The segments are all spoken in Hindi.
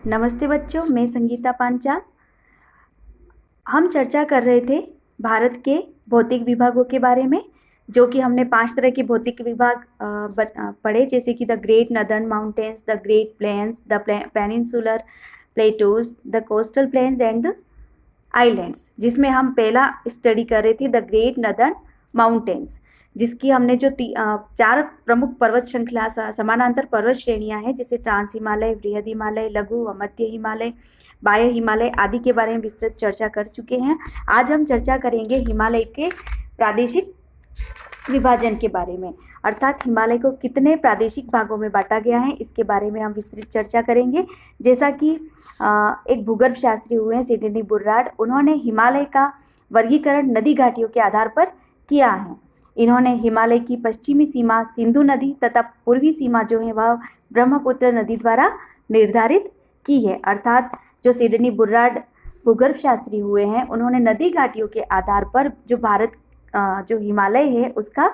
नमस्ते बच्चों, मैं संगीता पांचाल। हम चर्चा कर रहे थे भारत के भौतिक विभागों के बारे में, जो कि हमने 5 तरह के भौतिक विभाग पढ़े, जैसे कि the great northern mountains, the great plains, the peninsular plateaus, the coastal plains and the islands. जिसमें हम पहला स्टडी कर रहे थे द ग्रेट नदर्न माउंटेन्स, जिसकी हमने जो 4 प्रमुख पर्वत श्रृंखला समानांतर पर्वत श्रेणियां हैं, जैसे ट्रांस हिमालय, वृहद हिमालय, लघु व मध्य हिमालय, बाह्य हिमालय आदि के बारे में विस्तृत चर्चा कर चुके हैं। आज हम चर्चा करेंगे हिमालय के प्रादेशिक विभाजन के बारे में, अर्थात हिमालय को कितने प्रादेशिक भागों में बांटा गया है, इसके बारे में हम विस्तृत चर्चा करेंगे। जैसा कि एक भूगर्भ शास्त्री हुए हैं सिडनी बुर्राड, उन्होंने हिमालय का वर्गीकरण नदी घाटियों के आधार पर किया है। इन्होंने हिमालय की पश्चिमी सीमा सिंधु नदी तथा पूर्वी सीमा जो है वह ब्रह्मपुत्र नदी द्वारा निर्धारित की है। अर्थात जो सिडनी बुर्राड भूगर्भ शास्त्री हुए हैं, उन्होंने नदी घाटियों के आधार पर जो भारत जो हिमालय है उसका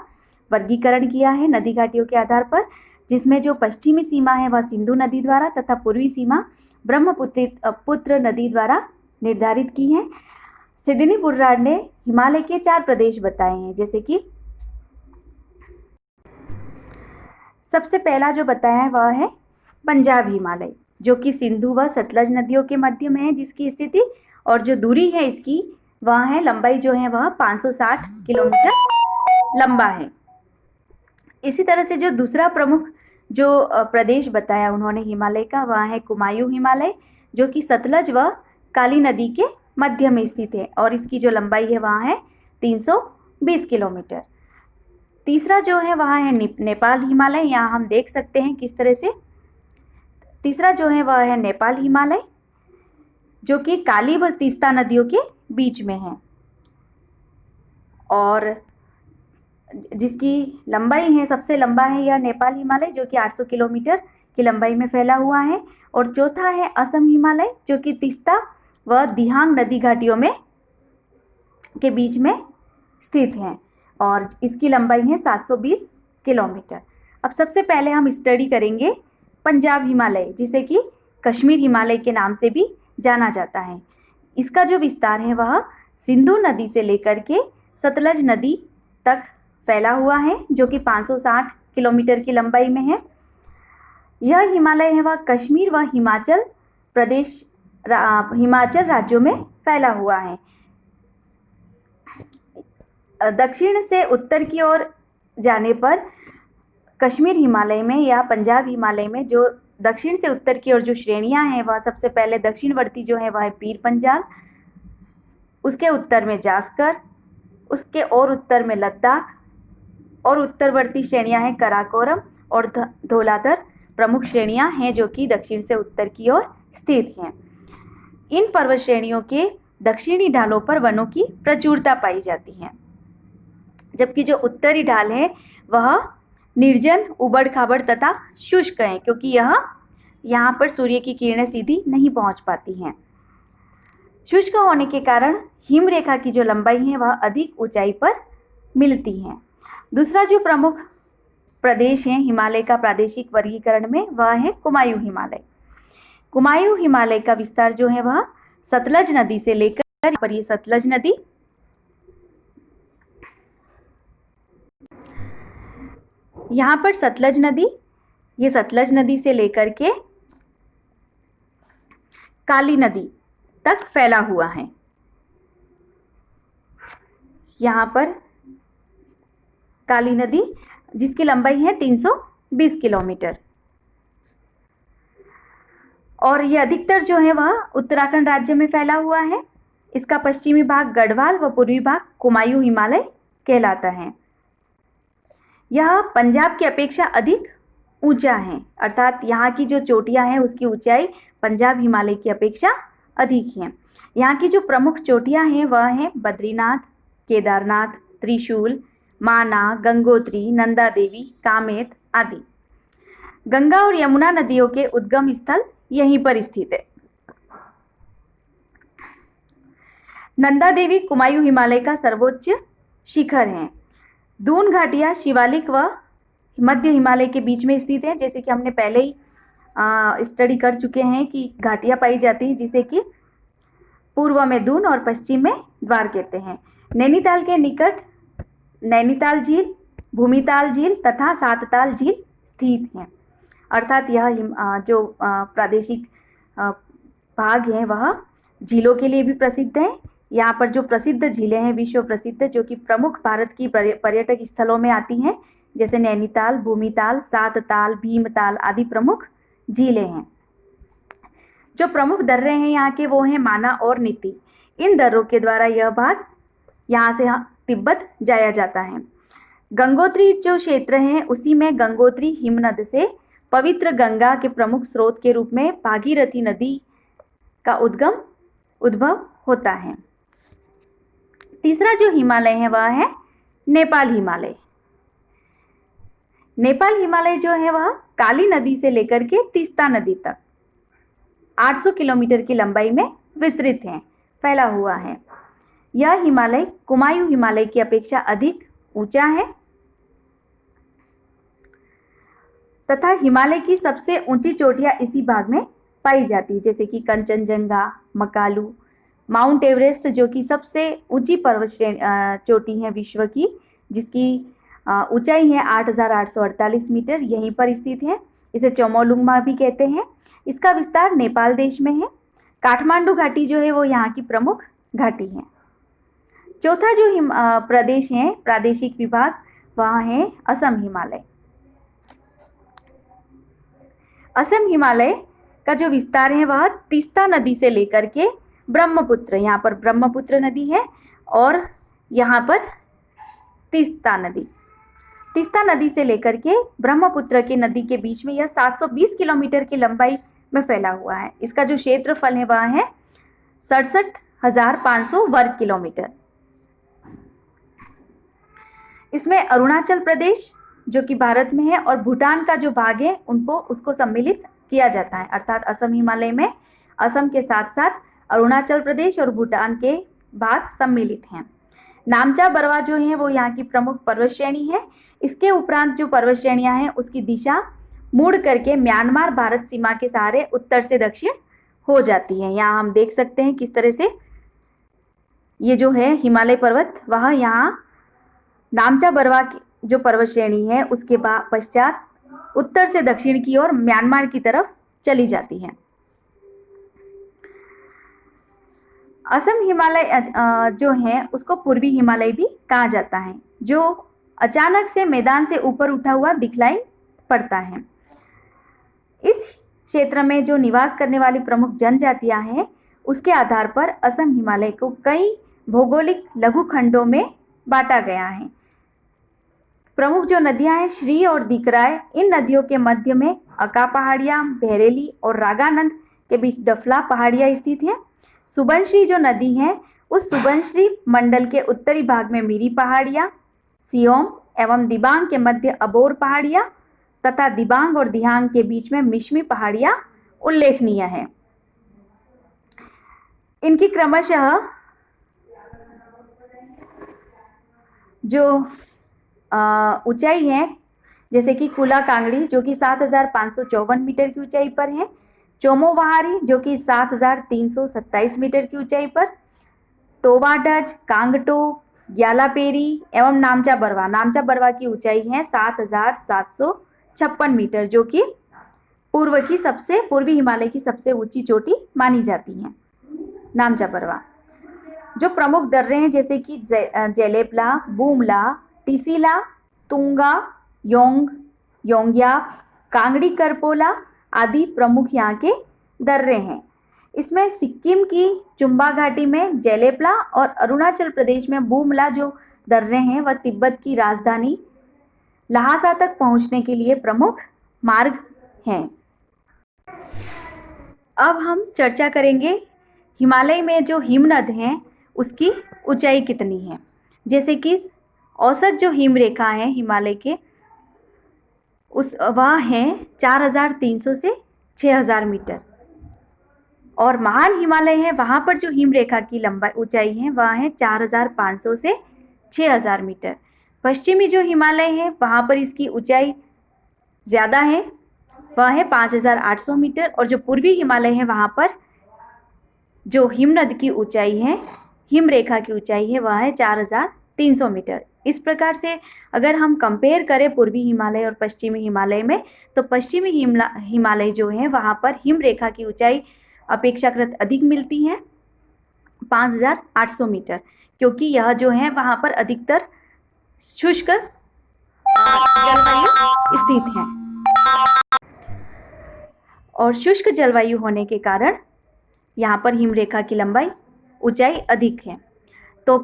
वर्गीकरण किया है नदी घाटियों के आधार पर, जिसमें जो पश्चिमी सीमा है वह सिंधु नदी द्वारा तथा पूर्वी सीमा ब्रह्मपुत्र नदी द्वारा निर्धारित की है। सिडनी बुर्राड ने हिमालय के 4 प्रदेश बताए हैं, जैसे कि सबसे पहला जो बताया है वह है पंजाब हिमालय, जो कि सिंधु व सतलज नदियों के मध्य में है जिसकी स्थिति, और जो दूरी है इसकी वह है लंबाई जो है वह 560 किलोमीटर लंबा है। इसी तरह से जो दूसरा प्रमुख जो प्रदेश बताया उन्होंने हिमालय का, वह है कुमायूं हिमालय, जो कि सतलज व काली नदी के मध्य में स्थित है और इसकी जो लंबाई है वह है 320 किलोमीटर। तीसरा जो है वह है नेपाल हिमालय। यहाँ हम देख सकते हैं किस तरह से तीसरा जो है वह है नेपाल हिमालय, जो कि काली व तीस्ता नदियों के बीच में है और जिसकी लंबाई है, सबसे लंबा है यह नेपाल हिमालय, जो कि 800 किलोमीटर की लंबाई में फैला हुआ है। और चौथा है असम हिमालय, जो कि तीस्ता व दिहांग नदी घाटियों में के बीच में स्थित है और इसकी लंबाई है 720 किलोमीटर। अब सबसे पहले हम स्टडी करेंगे पंजाब हिमालय, जिसे कि कश्मीर हिमालय के नाम से भी जाना जाता है। इसका जो विस्तार है वह सिंधु नदी से लेकर के सतलज नदी तक फैला हुआ है, जो कि 560 किलोमीटर की लंबाई में है। यह हिमालय है वह कश्मीर व हिमाचल राज्यों में फैला हुआ है। दक्षिण से उत्तर की ओर जाने पर कश्मीर हिमालय में या पंजाब हिमालय में जो दक्षिण से उत्तर की ओर जो श्रेणियां हैं वह सबसे पहले दक्षिणवर्ती जो है वह है पीर पंजाल, उसके उत्तर में जास्कर, उसके और उत्तर में लद्दाख और उत्तरवर्ती श्रेणियां हैं कराकोरम और धौलाधर प्रमुख श्रेणियां हैं जो कि दक्षिण से उत्तर की ओर स्थित हैं। इन पर्वत श्रेणियों के दक्षिणी ढालों पर वनों की प्रचुरता पाई जाती है, जबकि जो उत्तरी ढाल है वह निर्जन, उबड़ खाबड़ तथा शुष्क है, क्योंकि यहाँ पर सूर्य की किरणें सीधी नहीं पहुँच पाती हैं। शुष्क होने के कारण हिमरेखा की जो लंबाई है वह अधिक ऊंचाई पर मिलती है। दूसरा जो प्रमुख प्रदेश है हिमालय का प्रादेशिक वर्गीकरण में वह है कुमायूं हिमालय। कुमायूं हिमालय का विस्तार जो है वह सतलज नदी से लेकर पर ये सतलज नदी यहाँ पर सतलज नदी, ये सतलज नदी से लेकर के काली नदी तक फैला हुआ है। यहाँ पर काली नदी जिसकी लंबाई है 320 किलोमीटर और ये अधिकतर जो है वह उत्तराखंड राज्य में फैला हुआ है। इसका पश्चिमी भाग गढ़वाल व पूर्वी भाग कुमायूं हिमालय कहलाता है। यह पंजाब की अपेक्षा अधिक ऊंचा है, अर्थात यहाँ की जो चोटियाँ हैं उसकी ऊंचाई पंजाब हिमालय की अपेक्षा अधिक है। यहाँ की जो प्रमुख चोटियाँ हैं वह हैं बद्रीनाथ, केदारनाथ, त्रिशूल, माना, गंगोत्री, नंदा देवी, कामेत आदि। गंगा और यमुना नदियों के उद्गम स्थल यहीं पर स्थित है। नंदा देवी कुमायूं हिमालय का सर्वोच्च शिखर है। दून घाटियाँ शिवालिक व मध्य हिमालय के बीच में स्थित है, जैसे कि हमने पहले ही स्टडी कर चुके हैं कि घाटियाँ पाई जाती हैं, जिसे कि पूर्व में दून और पश्चिम में द्वार कहते हैं। नैनीताल के निकट नैनीताल झील, भूमिताल झील तथा सातताल झील स्थित हैं। अर्थात यह जो प्रादेशिक भाग है वह झीलों के लिए भी प्रसिद्ध है। यहाँ पर जो प्रसिद्ध झीलें हैं, विश्व प्रसिद्ध, जो कि प्रमुख भारत की पर्यटक स्थलों में आती हैं, जैसे नैनीताल, भूमिताल, सातताल, भीमताल आदि प्रमुख झीलें हैं। जो प्रमुख दर्रे हैं यहाँ के वो हैं माना और नीति। इन दर्रों के द्वारा यह भाग यहाँ से तिब्बत जाया जाता है। गंगोत्री जो क्षेत्र है उसी में गंगोत्री हिमनद से पवित्र गंगा के प्रमुख स्रोत के रूप में भागीरथी नदी का उद्भव होता है। तीसरा जो हिमालय है वह है नेपाल हिमालय। नेपाल हिमालय जो है वह काली नदी से लेकर के तीस्ता नदी तक 800 किलोमीटर की लंबाई में विस्तृत है, फैला हुआ है। यह हिमालय कुमायूं हिमालय की अपेक्षा अधिक ऊंचा है तथा हिमालय की सबसे ऊंची चोटियां इसी भाग में पाई जाती है, जैसे कि कंचनजंगा, मकालू, माउंट एवरेस्ट जो कि सबसे ऊंची पर्वत चोटी है विश्व की, जिसकी ऊंचाई है 8,848 मीटर, यहीं पर स्थित है। इसे चोमोलुंगमा भी कहते हैं। इसका विस्तार नेपाल देश में है। काठमांडू घाटी जो है वो यहाँ की प्रमुख घाटी है। चौथा जो प्रदेश है, प्रादेशिक विभाग, वह है असम हिमालय। असम हिमालय का जो विस्तार है वह तीस्ता नदी से लेकर के ब्रह्मपुत्र, यहाँ पर ब्रह्मपुत्र नदी है और यहाँ पर तीस्ता नदी से लेकर के ब्रह्मपुत्र की नदी के बीच में यह 720 किलोमीटर की लंबाई में फैला हुआ है। इसका जो क्षेत्रफल है वह है 67,500 वर्ग किलोमीटर। इसमें अरुणाचल प्रदेश जो कि भारत में है और भूटान का जो भाग है उसको सम्मिलित किया जाता है। अर्थात असम हिमालय में असम के साथ साथ अरुणाचल प्रदेश और भूटान के भाग सम्मिलित हैं। नामचा बरवा जो है वो यहाँ की प्रमुख पर्वत श्रेणी है। इसके उपरांत जो पर्वत श्रेणियाँ हैं उसकी दिशा मुड़ करके म्यांमार भारत सीमा के सहारे उत्तर से दक्षिण हो जाती है। यहाँ हम देख सकते हैं किस तरह से ये जो है हिमालय पर्वत, वह यहाँ नामचा बरवा की जो पर्वत श्रेणी है उसके पश्चात उत्तर से दक्षिण की ओर म्यांमार की तरफ चली जाती है। असम हिमालय जो है उसको पूर्वी हिमालय भी कहा जाता है, जो अचानक से मैदान से ऊपर उठा हुआ दिखलाई पड़ता है। इस क्षेत्र में जो निवास करने वाली प्रमुख जनजातियां हैं उसके आधार पर असम हिमालय को कई भौगोलिक लघुखंडों में बांटा गया है। प्रमुख जो नदियां हैं श्री और दीकराय, इन नदियों के मध्य में अका पहाड़ियाँ, बहरेली और रागानंद के बीच डफला पहाड़ियाँ स्थित हैं। सुबनश्री जो नदी है उस सुबनश्री मंडल के उत्तरी भाग में मिरी पहाड़ियाँ, सियोम एवं दिबांग के मध्य अबोर पहाड़ियाँ तथा दिबांग और दिहांग के बीच में मिश्मी पहाड़ियाँ उल्लेखनीय है। इनकी क्रमशः जो ऊंचाई है, जैसे कि कुला कांगड़ी जो कि 7,554 मीटर की ऊंचाई पर है, चोमोवहारी जो कि 7,327 मीटर की ऊंचाई पर, टोवाडज, कांगटो, ग्यालापेरी एवं नामचा बरवा की ऊंचाई है 7,756 मीटर, जो कि पूर्वी हिमालय की सबसे ऊंची चोटी मानी जाती है। नामचा बरवा जो प्रमुख दर्रे हैं जैसे कि जेलेपला, बूमला, टिसिला, तुंगा, योंग्या, कांगड़ी करपोला आदि प्रमुख यहाँ के दर्रे हैं। इसमें सिक्किम की चुम्बा घाटी में जेलेपला और अरुणाचल प्रदेश में बूमला जो दर्रे हैं वह तिब्बत की राजधानी लहासा तक पहुँचने के लिए प्रमुख मार्ग हैं। अब हम चर्चा करेंगे हिमालय में जो हिमनद हैं उसकी ऊंचाई कितनी है। जैसे कि औसत जो हिमरेखा है हिमालय के वह है 4,300 से 6,000 मीटर, और महान हिमालय है वहाँ पर जो हिमरेखा की लंबाई ऊंचाई है वह है 4,500 से 6,000 मीटर। पश्चिमी जो हिमालय है वहाँ पर इसकी ऊंचाई ज़्यादा है वह है 5,800 मीटर, और जो पूर्वी हिमालय है वहाँ पर जो हिमनद की ऊंचाई है, हिम रेखा की ऊंचाई है, वह है 4,300 मीटर। इस प्रकार से अगर हम कंपेयर करें पूर्वी हिमालय और पश्चिमी हिमालय में, तो पश्चिमी हिमालय जो है वहाँ पर हिम रेखा की ऊंचाई अपेक्षाकृत अधिक मिलती है, 5,800 मीटर, क्योंकि यह जो है वहाँ पर अधिकतर शुष्क जलवायु स्थित है, और शुष्क जलवायु होने के कारण यहाँ पर हिम रेखा की लंबाई ऊंचाई अधिक है। तो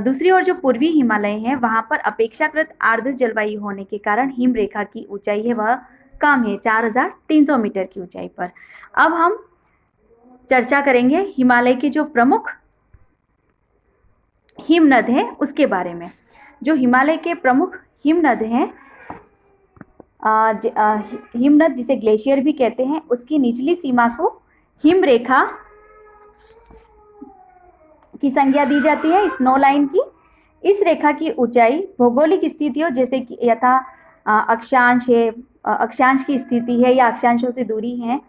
दूसरी ओर जो पूर्वी हिमालय है वहाँ पर अपेक्षाकृत आर्द्र जलवायु होने के कारण हिम रेखा की ऊंचाई है वह कम है, 4,300 मीटर की ऊंचाई पर। अब हम चर्चा करेंगे हिमालय के जो प्रमुख हिमनद हैं उसके बारे में। जो हिमालय के प्रमुख हिमनद हैं, हिमनद जिसे ग्लेशियर भी कहते हैं, उसकी निचली सीमा को हिम रेखा की संज्ञा दी जाती है, स्नो लाइन की। इस रेखा की ऊंचाई भौगोलिक स्थितियों जैसे कि यथा अक्षांश है, अक्षांश की स्थिति है या अक्षांशों से दूरी है,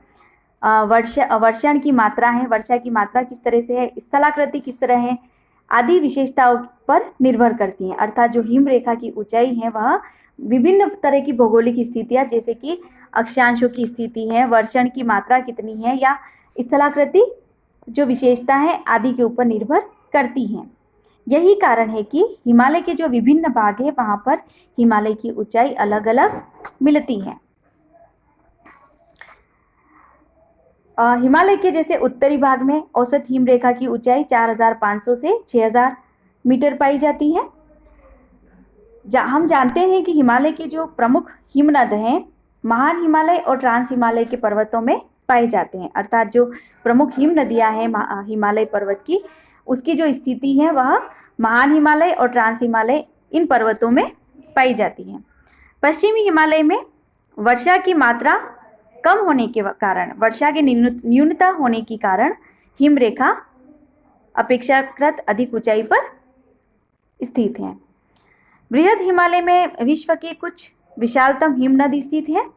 वर्षण की मात्रा है, वर्षा की मात्रा किस तरह से है, स्थलाकृति किस तरह है, आदि विशेषताओं पर निर्भर करती हैं। अर्थात जो हिम रेखा की ऊंचाई है वह विभिन्न तरह की भौगोलिक स्थितियां जैसे कि अक्षांशों की स्थिति है, वर्षण की मात्रा कितनी है या स्थलाकृति जो विशेषता है आदि के ऊपर निर्भर करती हैं। यही कारण है कि हिमालय के जो विभिन्न भाग है वहाँ पर हिमालय की ऊंचाई अलग अलग मिलती है। हिमालय के जैसे उत्तरी भाग में औसत हिम रेखा की ऊंचाई 4,500 से 6,000 मीटर पाई जाती है। हम जानते हैं कि हिमालय के जो प्रमुख हिमनद हैं महान हिमालय और ट्रांस हिमालय के पर्वतों में पाए जाते हैं। अर्थात जो प्रमुख हिम नदियाँ हैं हिमालय पर्वत की, उसकी जो स्थिति है वह महान हिमालय और ट्रांस हिमालय इन पर्वतों में पाई जाती है। पश्चिमी हिमालय में वर्षा की मात्रा कम होने के कारण, वर्षा की न्यूनता होने के कारण हिम रेखा अपेक्षाकृत अधिक ऊंचाई पर स्थित है। बृहद हिमालय में विश्व के कुछ विशालतम हिमनद स्थित हैं।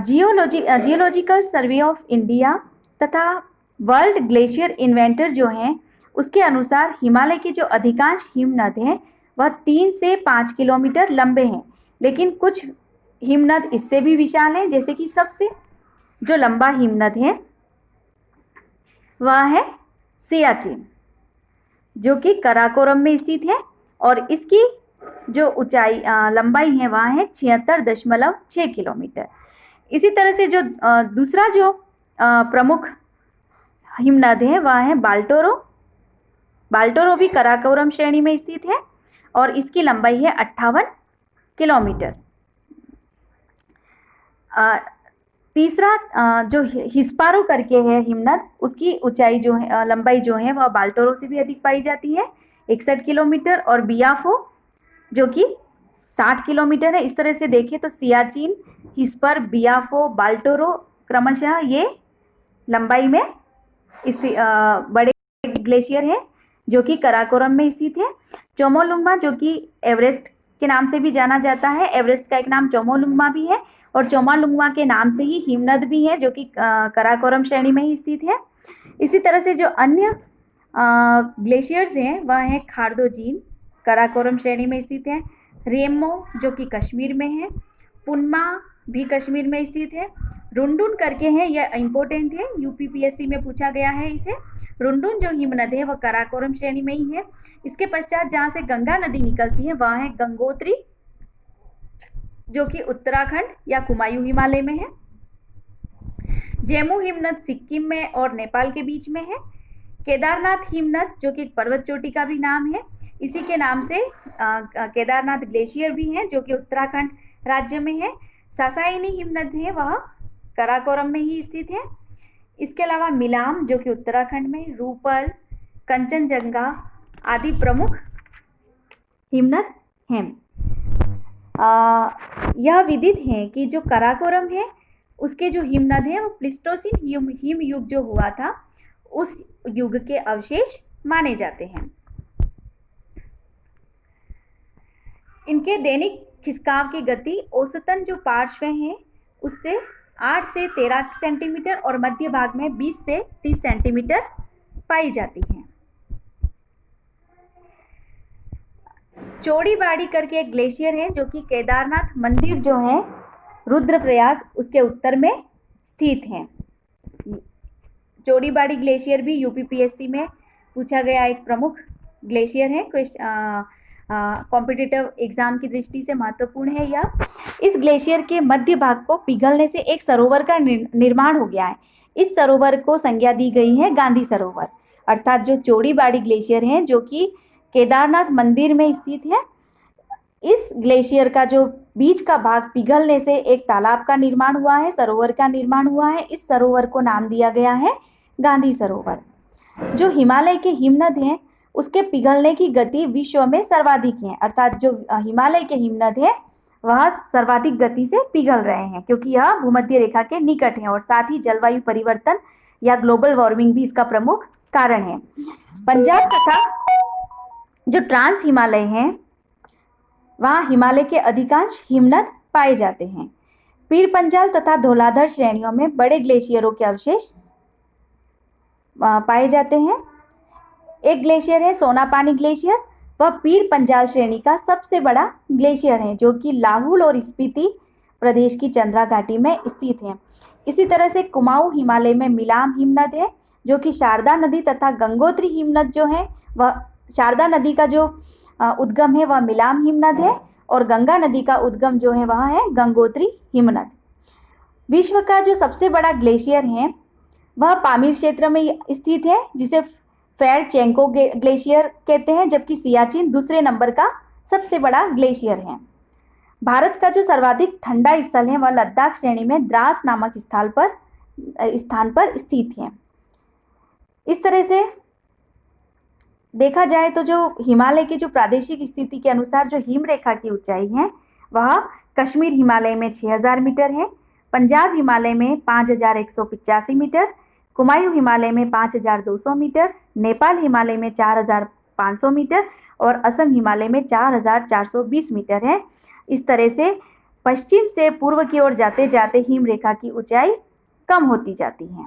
जियोलॉजिकल सर्वे ऑफ इंडिया तथा वर्ल्ड ग्लेशियर इन्वेंटर जो हैं उसके अनुसार हिमालय के जो अधिकांश हिमनद हैं वह 3 से 5 किलोमीटर लंबे हैं, लेकिन कुछ हिमनद इससे भी विशाल हैं। जैसे कि सबसे जो लंबा हिमनद है वह है सियाचिन, जो कि काराकोरम में स्थित है, और इसकी जो ऊंचाई लंबाई है वह है 76.6 किलोमीटर। इसी तरह से जो दूसरा जो प्रमुख हिमनद है वह है बाल्टोरो। बाल्टोरो भी काराकोरम श्रेणी में स्थित है और इसकी लंबाई है 58 किलोमीटर। तीसरा जो हिस्पारो करके है हिमनद, उसकी ऊंचाई जो है लंबाई जो है वह बाल्टोरो से भी अधिक पाई जाती है, 61 किलोमीटर, और बियाफो जो कि 60 किलोमीटर है। इस तरह से देखें तो सियाचिन, हिस्पर, बियाफो, बाल्टोरो क्रमशः ये लंबाई में बड़े ग्लेशियर हैं जो कि काराकोरम में स्थित है। चोमोलुंगमा जो कि एवरेस्ट के नाम से भी जाना जाता है, एवरेस्ट का एक नाम चोमोलुंगमा भी है, और चोमोलुंगमा के नाम से ही हिमनद भी है जो कि काराकोरम श्रेणी में ही स्थित है। इसी तरह से जो अन्य ग्लेशियर्स हैं वह हैं खारदोजीन, काराकोरम श्रेणी में स्थित है, रेमो जो कि कश्मीर में है, पुनमा भी कश्मीर में स्थित है, रुंडुन करके है, यह इंपॉर्टेंट है, यूपीपीएससी में पूछा गया है इसे। रुंडुन जो हिमनद है वह काराकोरम श्रेणी में ही है। इसके पश्चात जहाँ से गंगा नदी निकलती है वह है गंगोत्री जो कि उत्तराखंड या कुमायूं हिमालय में है। जेमू हिमनद सिक्किम में और नेपाल के बीच में है। केदारनाथ हिमनद जो कि पर्वत चोटी का भी नाम है, इसी के नाम से केदारनाथ ग्लेशियर भी है जो कि उत्तराखंड राज्य में है। सासाइनी हिमनद है वह काराकोरम में ही स्थित है। इसके अलावा मिलाम जो कि उत्तराखंड में, रूपल, कंचनजंगा आदि प्रमुख हिमनद हैं। यह विदित है कि जो काराकोरम है उसके जो हिमनद है वो प्लिस्टोसिन हिम युग जो हुआ था उस युग के अवशेष माने जाते हैं। इनके दैनिक खिसकाव की गति औसतन जो पार्श्व हैं उससे 8 से 13 सेंटीमीटर और मध्य भाग में 20 से 30 सेंटीमीटर पाई जाती हैं। चौड़ीबाड़ी करके एक ग्लेशियर है जो कि केदारनाथ मंदिर जो है रुद्रप्रयाग उसके उत्तर में स्थित है। चौड़ीबाड़ी ग्लेशियर भी यूपीपीएससी में पूछा गया एक प्रमुख ग्लेशियर है। कॉम्पिटिटिव एग्जाम की दृष्टि से महत्वपूर्ण है यह। इस ग्लेशियर के मध्य भाग को पिघलने से एक सरोवर का निर्माण हो गया है। इस सरोवर को संज्ञा दी गई है गांधी सरोवर। अर्थात जो चौड़ीबाड़ी ग्लेशियर है जो कि केदारनाथ मंदिर में स्थित है, इस ग्लेशियर का जो बीच का भाग पिघलने से एक तालाब का निर्माण हुआ है, सरोवर का निर्माण हुआ है। इस सरोवर को नाम दिया गया है गांधी सरोवर। जो हिमालय के हिमनद हैं उसके पिघलने की गति विश्व में सर्वाधिक है। अर्थात जो हिमालय के हिमनद है वह सर्वाधिक गति से पिघल रहे हैं क्योंकि यह भूमध्य रेखा के निकट है और साथ ही जलवायु परिवर्तन या ग्लोबल वार्मिंग भी इसका प्रमुख कारण है। पंजाब तथा जो ट्रांस हिमालय है वहाँ हिमालय के अधिकांश हिमनद पाए जाते हैं। पीर पंजाल तथा धौलाधर श्रेणियों में बड़े ग्लेशियरों के अवशेष पाए जाते हैं। एक ग्लेशियर है सोनापानी ग्लेशियर, वह पीर पंजाल श्रेणी का सबसे बड़ा ग्लेशियर है जो कि लाहौल और स्पीति प्रदेश की चंद्रा घाटी में स्थित है। इसी तरह से कुमाऊं हिमालय में मिलाम हिमनद है जो कि शारदा नदी तथा गंगोत्री हिमनद जो है वह शारदा नदी का जो उद्गम है वह मिलाम हिमनद है और गंगा नदी का उद्गम जो है वह है गंगोत्री हिमनद। विश्व का जो सबसे बड़ा ग्लेशियर है वह पामीर क्षेत्र में स्थित है जिसे फेरचेंको ग्लेशियर कहते हैं, जबकि सियाचिन दूसरे नंबर का सबसे बड़ा ग्लेशियर है। भारत का जो सर्वाधिक ठंडा स्थल है वह लद्दाख श्रेणी में द्रास नामक स्थान पर स्थित है। इस तरह से देखा जाए तो जो हिमालय की जो प्रादेशिक स्थिति के अनुसार जो हिम रेखा की ऊंचाई है वह कश्मीर हिमालय में 6000 मीटर है, पंजाब हिमालय में 5185 मीटर, कुमायूं हिमालय में 5200 मीटर, नेपाल हिमालय में 4500 मीटर और असम हिमालय में 4420 मीटर है। इस तरह से पश्चिम से पूर्व की ओर जाते जाते हिम रेखा की ऊंचाई कम होती जाती है।